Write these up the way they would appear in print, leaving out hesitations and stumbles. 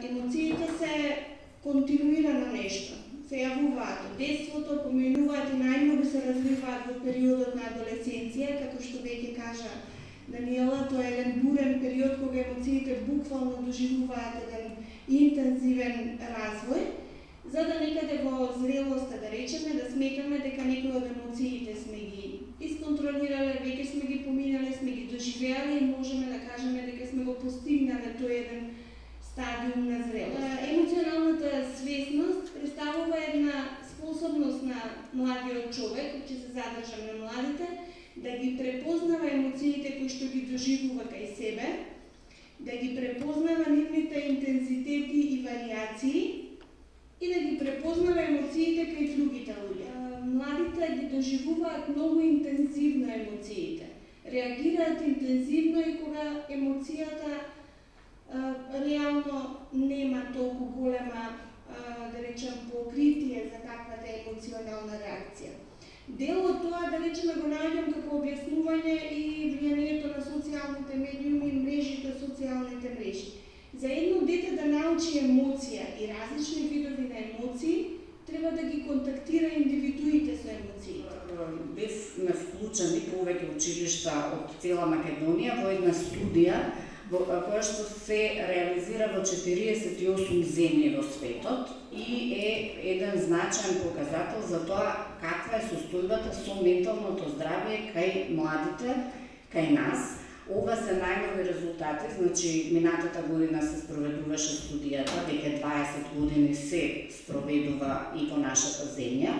емоциите се континуирано нешто. Се јавуваат од детството, поминуваат и најмногу се развиваат во периодот на адолесценција, како што веќе кажа Даниела, тоа е еден бурен период кога емоциите буквално доживуваат еден интензивен развој, за да некаде во зрелоста, да речеме, да сметаме дека некои од емоциите сме ги исконтролирале, веќе сме ги поминале, сме ги доживеале и можеме да кажеме дека сме го постигнале тој еден стадиум на зрелост. Емоционалната свесност представува една способност на младиот човек, кој ќе се задржам на младите, да ги препознава емоциите кои што ги доживува кај себе, да ги препознава нивните интензитети и вариации и да ги препознава емоциите кај другите луѓе. Младите ги доживуваат многу интензивно емоциите. Реагираат интензивно и кога емоцијата реално нема толку голема, да речем, покритие за таквата емоционална реакција. Дел од тоа, да речеме, го наоѓам како објаснување и влијанието на социјалните медиуми и мрежите, социјалните мрежи. За едно дете да научи емоција и различни видови на емоции, треба да ги контактира индивидуите со емоциите. Бевме вклучени повеќе училишта од цела Македонија во една студија која што се реализира во 48 земји во светот и е еден значаен показател за тоа каква е состојбата со менталното здравје кај младите, кај нас. Ова се најнови резултати, значи минатата година се спроведуваше студијата, веќе 20 години се спроведува и во нашата земја.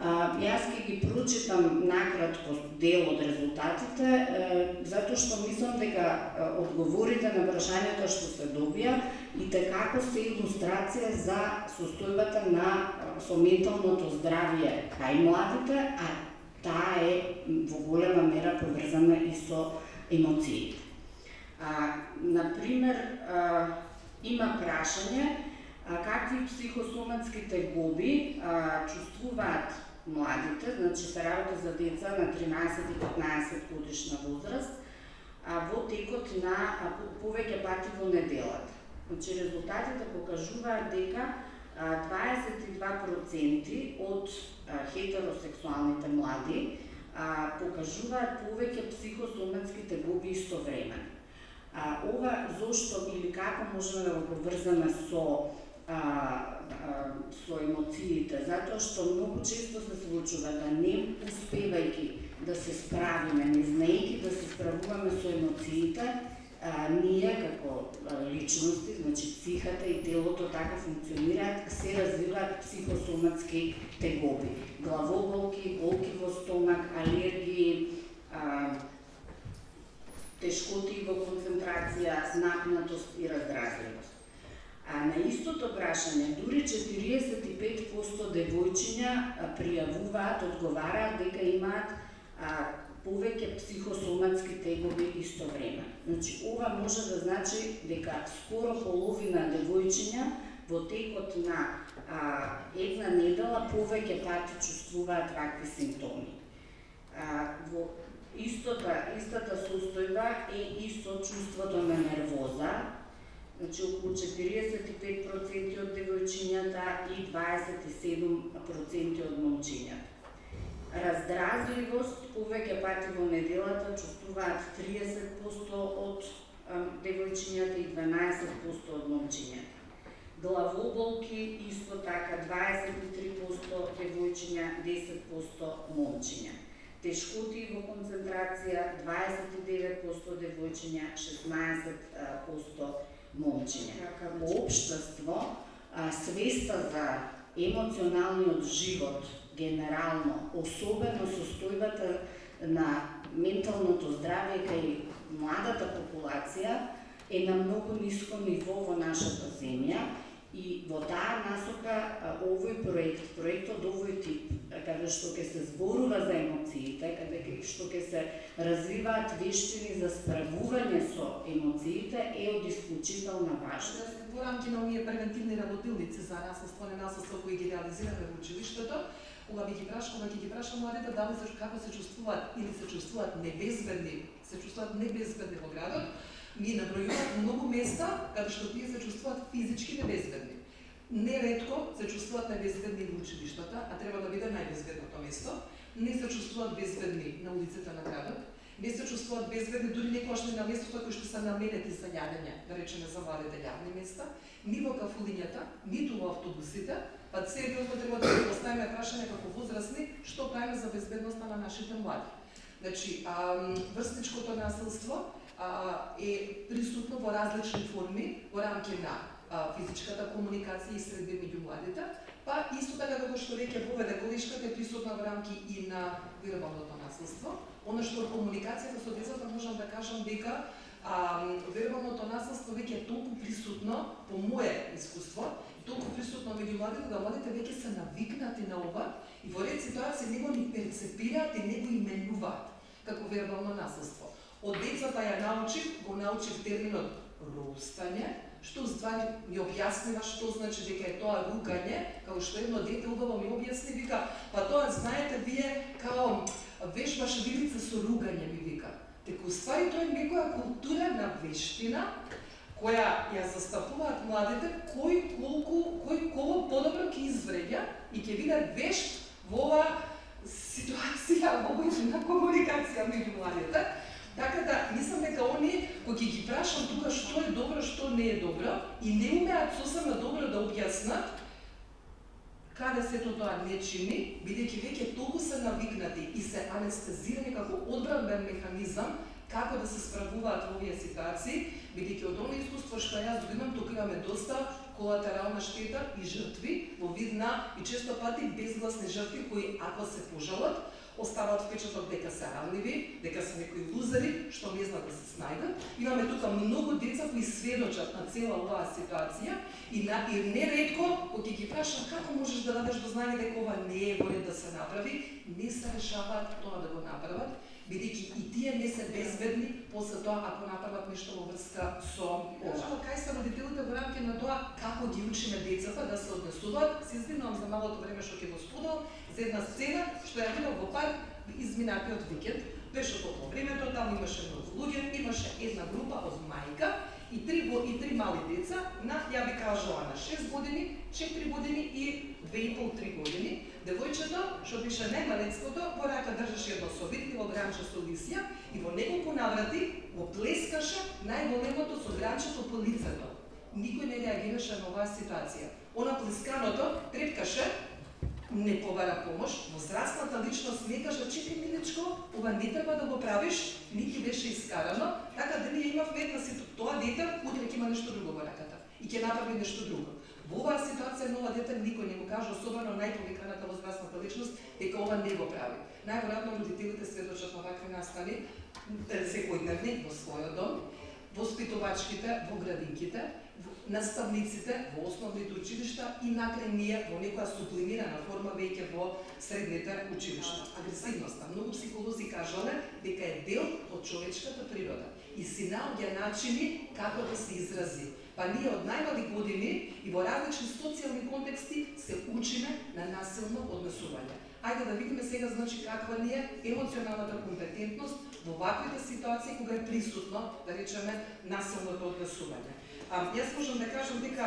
Јас ќе ги прочитам накратко дел од резултатите, затоа што мислам дека одговорите на прашањата што се добија и како се илустрација за состојбата на со менталното здравје кај младите, а таа е во голема мера поврзана и со емоциите. Например, има прашање какви психосоматски тегоби чувствуваат младите, значи се работи за деца на 13 и 15 годишна возраст, во текот на повеќе пати во неделата. Значи резултатите покажуваат дека 22% од хетеросексуалните млади покажуваат повеќе психосоматски тегоби истовремено. Ова зошто или како можеме да го поврзаме со емоциите, затоа што многу често се случува да не успевајќи да се справиме, не знаејќи да се справуваме со емоциите, ние како личности, значи психата и телото така функционираат, се развиваат психосоматски тегоби. Главоболки, болки во стомак, алергии, тешкоти во концентрација, напнатост и раздразливост. На истото прашање, дури 45% девојчиња пријавуваат, одговараат дека имаат повеќе психосоматски тегоби истовремено. Значи, ова може да значи дека скоро половина девојчиња во текот на една недела повеќе пати чувствуваат вакви симптоми. Во истата состојба е и со чувството на нервоза, значи околу 45% од девојчињата и 27% од момчињата. Раздразливост повеќе пати во неделата чувствуваат 30% од девојчињата и 12% од момчињата. Главоболки исто така 23% девојчиња, 10% момчиња. Тешкоти во концентрација 29% девојчиња, 16% момчиња. Како општество, свеста за емоционалниот живот генерално, особено состојбата на менталното здравје кај младата популација е на многу ниско ниво во нашата земја и во таа насока овој проектот овој тип, каде што ќе се зборува за емоциите, каде што ќе се развиваат вештини за справување со емоциите е од исклучителна важност. Во рамки на овие превентивни работилници за насилствени насилства кои ги реализираме во училиштето, кога ќе ги праша младите дали како се чувствуваат или се чувствуваат небезбедни во градот, ми набројуваат многу места каде што тие се чувствуваат физички неретко се чувствуваат небезбедни во училиштата, а треба да биде најбезбедното место. Не се чувствуваат безбедни на улиците на градот, не се чувствуваат безбедни дури некогаш не на местото кои што се наменети за јадење, да речеме за младите јавни места, ни во кафулињата, ниту во автобусите, па сериозно треба да се поставиме прашање како возрастни што правиме за безбедноста на нашите млади. Значи, врсничкото насилство е присутно во различни форми во рамки на физичката комуникација и средби меѓу младите, па исто така како што веќе поведе колешката е присутна во рамки и на вербалното насилство. Оно што комуникацијата со децата можам да кажам дека вербалното насилство веќе е толку присутно, по мое искуство, толку присутно меѓу младите, да младите веќе се навикнати на ова и во ред ситуации не го ни перцепираат и не го именуваат како вербално насилство. Од децата го научив терминот роустање, што уствари ми објаснива што значи дека е тоа ругање, како што едно дете убаво ми објасни, вика, па тоа знаете вие као вежбаш вилица со ругање, ми вика. Дека уствари тоа е некоја културна вештина која ја застапуваат младите, кој колку подобро ќе извреѓа и ќе биде вешт во ова ситуација, во оваа комуникација меѓу младите. Така да, мислам дека они, кои ќе ги прашам тука што е добро, што не е добро, и не умеат сосема добро да објаснат каде сето тоа не чини, бидејќи веќе толку се навикнати и се анестезирани како одбранбен механизам како да се справуваат во овие ситуации, бидејќи од оно искуство што јас имам, тука имаме доста колатерална штета и жртви во вид на и често пати безгласни жртви кои ако се пожалат, оставаат впечаток дека се ранливи, дека се некои лузери што не знаат да се снајдат. Имаме тука многу деца кои сведочат на цела оваа ситуација и неретко кога ќе ги прашам како можеш да дадеш до знање дека ова не е во ред да се направи, не се решаваат тоа да го направат, бидејќи и тие не се безбедни после тоа ако направат нешто во врска со ова. Кај се родителите во рамки на тоа како ги учиме децата да се однесуваат, се извинувам за малото време што ќе го споделам, за една сцена што ја видов во парк изминатиот викенд. Беше толку времето, таму имаше многу луѓе, имаше една група од мајка и три мали деца, ја би кажала на 6 години, 4 години и 2,5-3 години. Девојчето, што беше најмалецкото, во рака држеше едно совитливо гранче со лисја и во неколку наврати го плескаше најголемото со гранчето по лицето. Никој не реагираше на оваа ситуација. Она плесканото трепкаше, не побара помош, возрастната личност не кажа, чекај миличко, ова не треба да го правиш, нити беше искарано, така да ние имавме една ситуација, тоа дете утре ќе има нешто друго во раката и ќе направи нешто друго. Во оваа ситуација нова дете никој не го кажа, особено најповиканата возрастната личност, дека ова не го прави. Најверојатно родителите сведочат на вакви настани секојдневни во својот дом, воспитувачките во градинките, наставниците во основните училишта и накрај ние во некоја сублимирана форма веќе во средните училишта. Агресивноста. Многу психолози кажале дека е дел од човечката природа и си наоѓа начини како да се изрази. Па ние од најмали години и во различни социјални контексти се учиме на насилно однесување. Ајде да видиме сега значи каква ни е емоционалната компетентност во ваквите ситуации кога е присутно, да речеме, насилното однесување. Јас можам да кажам дека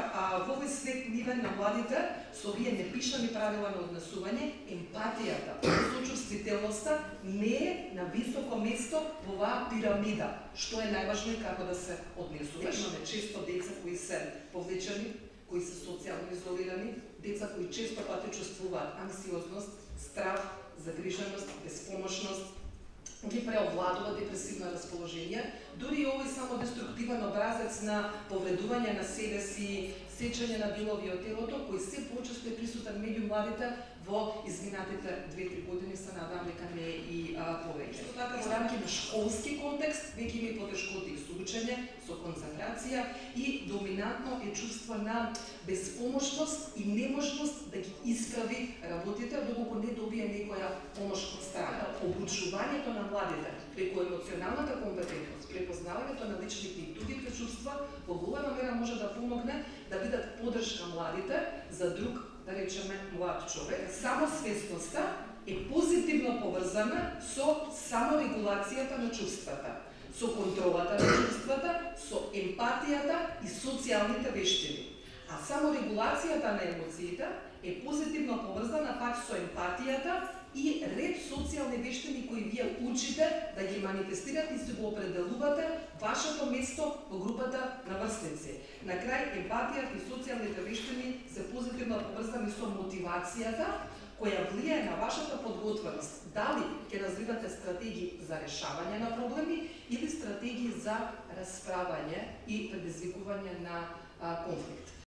во овој свет нивен на младите со овие непишани правила на однесување, емпатијата, сочувствителноста не е на високо место во оваа пирамида. Што е најважно и како да се однесуваш. Имаме често деца кои се повлечени, кои се социјално изолирани, деца кои често пати чувствуваат анксиозност, страх, загриженост, безпомошност, ги преовладува депресивно расположение, дури и овој самодеструктивен образец на повредување на себе си, сечење на делови од телото, кој се почесто е присутен меѓу младите во изминатите 2-3 години, се надам дека не и повеќе. Така во рамки на школски контекст веќе има потешкоти со учење, со концентрација и доминантно е чувство на безпомошност и неможност да ги исправи работите доколку не добие некоја помош од страна. Обучувањето на младите преку емоционалната компетентност, препознавањето на личните и другите чувства во голема мера може да помогне да бидат поддршка младите за друг, да речеме, млад човек. Самосвесноста е позитивно поврзана со саморегулацијата на чувствата, со контролата на чувствата, со емпатијата и социјалните вештини. А саморегулацијата на емоциите е позитивно поврзана пак со емпатијата и ред социјални вештини кои вие учите да ги манифестирате и се го определувате вашето место во групата на врсници. На крај, емпатијата и социјалните вештини се позитивно поврзани со мотивацијата која влијае на вашата подготвеност. Дали ќе развивате стратегии за решавање на проблеми или стратегии за расправање и предизвикување на конфликт.